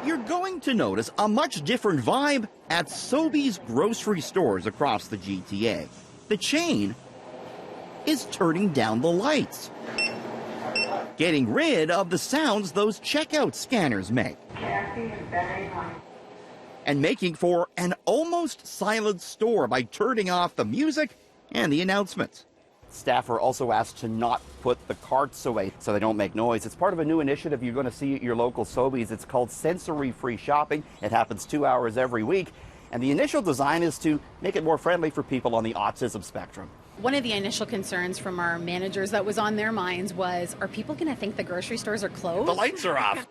You're going to notice a much different vibe at Sobeys grocery stores across the GTA. The chain is turning down the lights, getting rid of the sounds those checkout scanners make, and making for an almost silent store by turning off the music and the announcements. Staff are also asked to not put the carts away so they don't make noise. It's part of a new initiative you're going to see at your local Sobeys. It's called sensory-free shopping. It happens 2 hours every week. And the initial design is to make it more friendly for people on the autism spectrum. One of the initial concerns from our managers that was on their minds was, are people going to think the grocery stores are closed? The lights are off.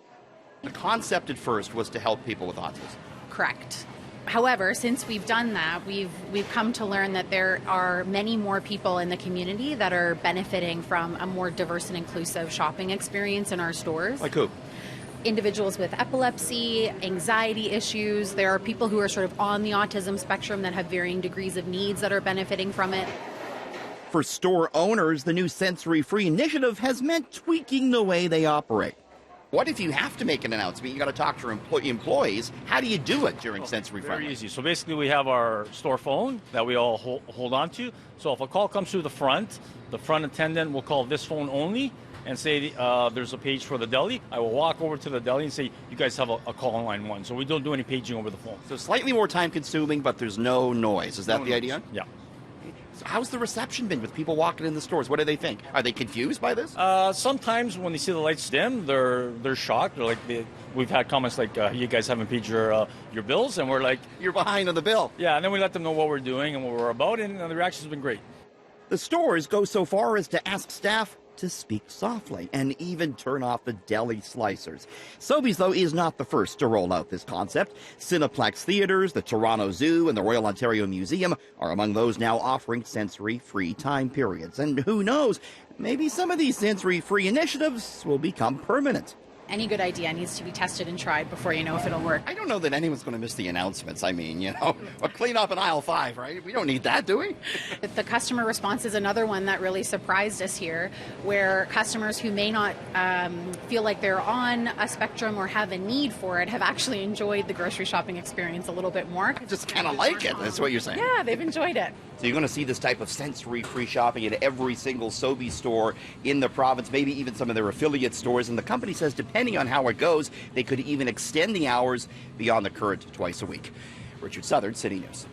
The concept at first was to help people with autism. Correct. However, since we've done that, we've come to learn that there are many more people in the community that are benefiting from a more diverse and inclusive shopping experience in our stores. Like who? Individuals with epilepsy, anxiety issues. There are people who are sort of on the autism spectrum that have varying degrees of needs that are benefiting from it. For store owners, the new sensory-free initiative has meant tweaking the way they operate. What if you have to make an announcement? You got to talk to your employees. How do you do it during sensory-free? Very easy. So basically, we have our store phone that we all hold on to. So if a call comes through the front attendant will call this phone only and say there's a page for the deli. I will walk over to the deli and say, you guys have a call on line 1. So we don't do any paging over the phone. So slightly more time-consuming, but there's no noise. Is that the idea? Yeah. So how's the reception been with people walking in the stores? What do they think? Are they confused by this? Sometimes when they see the lights dim, they're shocked. They're like, we've had comments like, you guys haven't paid your bills, and we're like, you're behind on the bill. Yeah, and then we let them know what we're doing and what we're about, and the reaction's been great. The stores go so far as to ask staff to speak softly and even turn off the deli slicers. Sobeys, though, is not the first to roll out this concept. Cineplex Theatres, the Toronto Zoo, and the Royal Ontario Museum are among those now offering sensory-free time periods. And who knows, maybe some of these sensory-free initiatives will become permanent. Any good idea needs to be tested and tried before you know if it'll work. I don't know that anyone's going to miss the announcements. I mean, or clean up in aisle 5, right? We don't need that, do we? The customer response is another one that really surprised us here, where customers who may not feel like they're on a spectrum or have a need for it have actually enjoyed the grocery shopping experience a little bit more. Just kind of like it, that's what you're saying. Yeah, they've enjoyed it. So you're going to see this type of sensory-free shopping at every single Sobeys store in the province, maybe even some of their affiliate stores. And the company says, depending on how it goes, they could even extend the hours beyond the current twice a week. Richard Southern, City News.